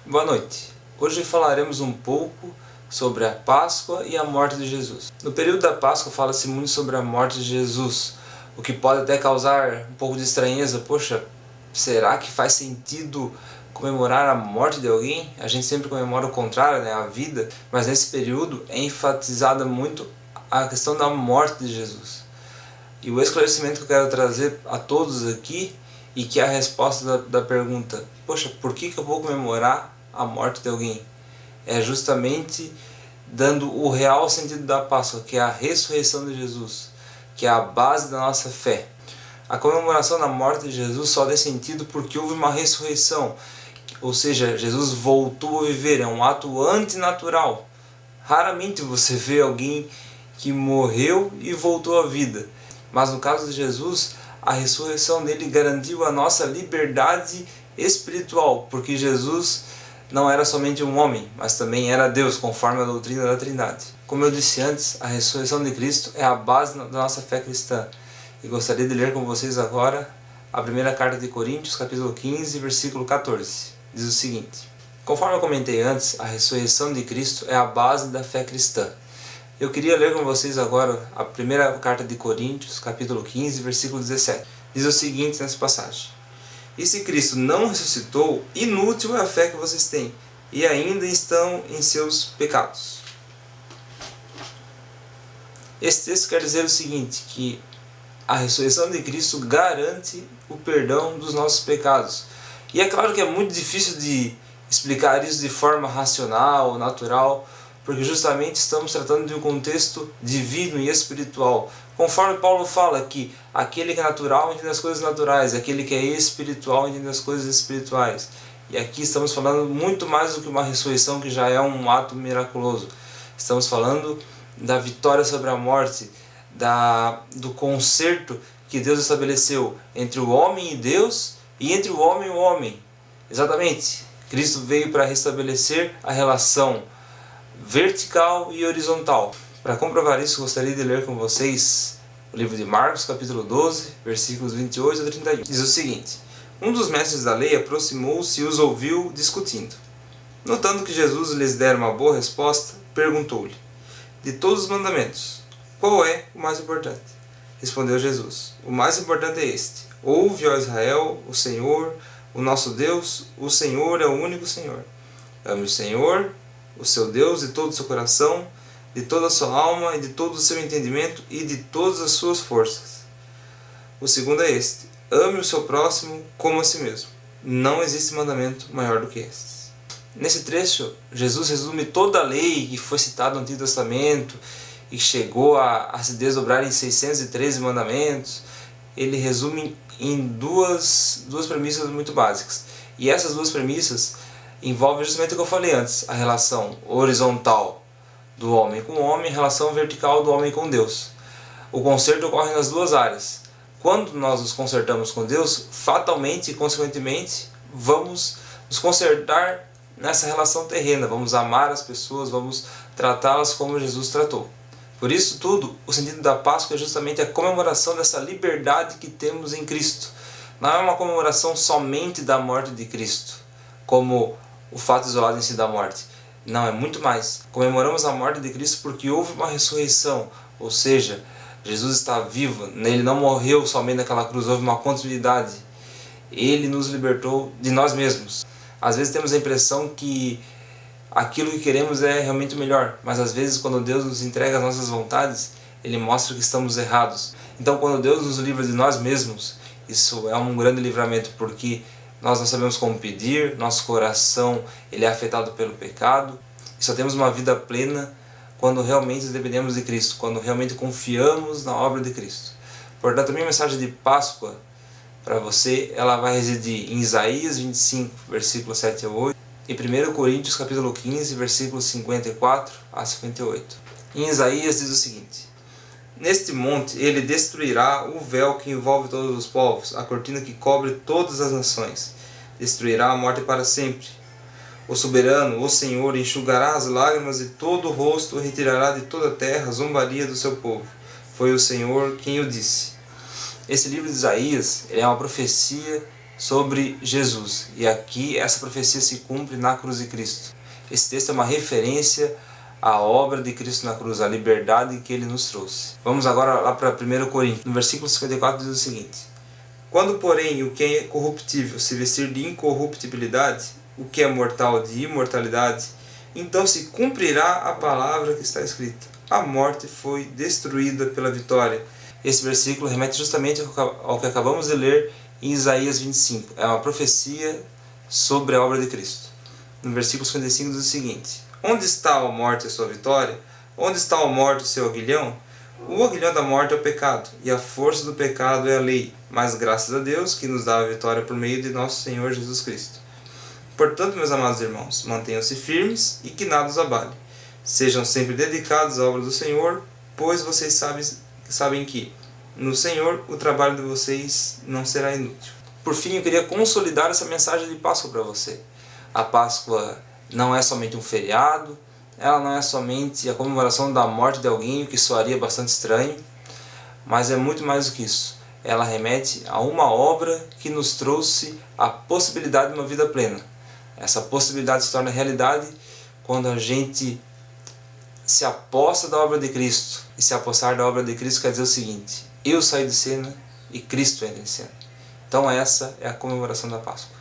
Boa noite. Hoje falaremos um pouco sobre a Páscoa e a morte de Jesus. No período da Páscoa fala-se muito sobre a morte de Jesus, o que pode até causar um pouco de estranheza. Poxa, será que faz sentido comemorar a morte de alguém? A gente sempre comemora o contrário, né? A vida, mas nesse período é enfatizada muito a questão da morte de Jesus. E o esclarecimento que eu quero trazer a todos aqui, e que é a resposta da pergunta, poxa, por que eu vou comemorar a morte de alguém? É justamente dando o real sentido da Páscoa, que é a ressurreição de Jesus, que é a base da nossa fé. A comemoração da morte de Jesus só tem sentido porque houve uma ressurreição, ou seja, Jesus voltou a viver, é um ato antinatural. Raramente você vê alguém que morreu e voltou à vida. Mas no caso de Jesus, a ressurreição dele garantiu a nossa liberdade espiritual, porque Jesus não era somente um homem, mas também era Deus, conforme a doutrina da Trindade. Como eu disse antes, a ressurreição de Cristo é a base da nossa fé cristã. E gostaria de ler com vocês agora a primeira carta de Coríntios, capítulo 15, versículo 14. Diz o seguinte: conforme eu comentei antes, a ressurreição de Cristo é a base da fé cristã. Eu queria ler com vocês agora a primeira carta de Coríntios, capítulo 15, versículo 17. Diz o seguinte nessa passagem: e se Cristo não ressuscitou, inútil é a fé que vocês têm, e ainda estão em seus pecados. Esse texto quer dizer o seguinte, que a ressurreição de Cristo garante o perdão dos nossos pecados. E é claro que é muito difícil de explicar isso de forma racional, natural, porque justamente estamos tratando de um contexto divino e espiritual. Conforme Paulo fala que aquele que é natural entende as coisas naturais, aquele que é espiritual entende as coisas espirituais. E aqui estamos falando muito mais do que uma ressurreição, que já é um ato miraculoso. Estamos falando da vitória sobre a morte, do concerto que Deus estabeleceu entre o homem e Deus, e entre o homem e o homem. Exatamente, Cristo veio para restabelecer a relação vertical e horizontal. Para comprovar isso, gostaria de ler com vocês o livro de Marcos, capítulo 12, versículos 28 a 31. Diz o seguinte: um dos mestres da lei aproximou-se e os ouviu discutindo. Notando que Jesus lhes dera uma boa resposta, perguntou-lhe: de todos os mandamentos, qual é o mais importante? Respondeu Jesus: o mais importante é este: ouve, ó Israel, o Senhor, o nosso Deus, o Senhor é o único Senhor. Ame o Senhor, o seu Deus, de todo o seu coração, de toda a sua alma e de todo o seu entendimento e de todas as suas forças. O segundo é este: ame o seu próximo como a si mesmo. Não existe mandamento maior do que este. Nesse trecho, Jesus resume toda a lei que foi citada no Antigo Testamento e chegou a se desdobrar em 613 mandamentos. Ele resume em duas premissas muito básicas. E essas duas premissas envolvem justamente o que eu falei antes, a relação horizontal do homem com o homem, a relação vertical do homem com Deus. O conserto ocorre nas duas áreas. Quando nós nos consertamos com Deus, fatalmente e consequentemente vamos nos consertar nessa relação terrena, vamos amar as pessoas, vamos tratá-las como Jesus tratou. Por isso tudo, o sentido da Páscoa é justamente a comemoração dessa liberdade que temos em Cristo. Não é uma comemoração somente da morte de Cristo, como o fato isolado em si da morte. Não, é muito mais. Comemoramos a morte de Cristo porque houve uma ressurreição, ou seja, Jesus está vivo, ele não morreu somente naquela cruz, houve uma continuidade. Ele nos libertou de nós mesmos. Às vezes temos a impressão que aquilo que queremos é realmente o melhor, mas às vezes quando Deus nos entrega as nossas vontades, Ele mostra que estamos errados. Então quando Deus nos livra de nós mesmos, isso é um grande livramento, porque nós não sabemos como pedir, nosso coração ele é afetado pelo pecado, e só temos uma vida plena quando realmente dependemos de Cristo, quando realmente confiamos na obra de Cristo. Portanto, a minha mensagem de Páscoa para você, ela vai residir em Isaías 25, versículos 7 a 8, e 1 Coríntios capítulo 15, versículos 54 a 58. Em Isaías diz o seguinte: neste monte ele destruirá o véu que envolve todos os povos, a cortina que cobre todas as nações. Destruirá a morte para sempre. O soberano, o Senhor, enxugará as lágrimas de todo o rosto e retirará de toda a terra a zombaria do seu povo. Foi o Senhor quem o disse. Esse livro de Isaías é uma profecia sobre Jesus. E aqui essa profecia se cumpre na cruz de Cristo. Esse texto é uma referência à obra de Cristo na cruz, à liberdade que Ele nos trouxe. Vamos agora lá para 1 Coríntios, no versículo 54 diz o seguinte: quando, porém, o que é corruptível se vestir de incorruptibilidade, o que é mortal de imortalidade, então se cumprirá a palavra que está escrita: a morte foi destruída pela vitória. Esse versículo remete justamente ao que acabamos de ler em Isaías 25. É uma profecia sobre a obra de Cristo. No versículo 55 diz o seguinte: onde está a morte e a sua vitória? Onde está a morte e o seu aguilhão? O aguilhão da morte é o pecado, e a força do pecado é a lei, mas graças a Deus que nos dá a vitória por meio de nosso Senhor Jesus Cristo. Portanto, meus amados irmãos, mantenham-se firmes e que nada os abale. Sejam sempre dedicados à obra do Senhor, pois vocês sabem que, no Senhor, o trabalho de vocês não será inútil. Por fim, eu queria consolidar essa mensagem de Páscoa para você. A Páscoa não é somente um feriado, ela não é somente a comemoração da morte de alguém, o que soaria bastante estranho, mas é muito mais do que isso. Ela remete a uma obra que nos trouxe a possibilidade de uma vida plena. Essa possibilidade se torna realidade quando a gente se aposta da obra de Cristo. E se apossar da obra de Cristo quer dizer o seguinte: eu saí de cena e Cristo entra em cena. Então essa é a comemoração da Páscoa.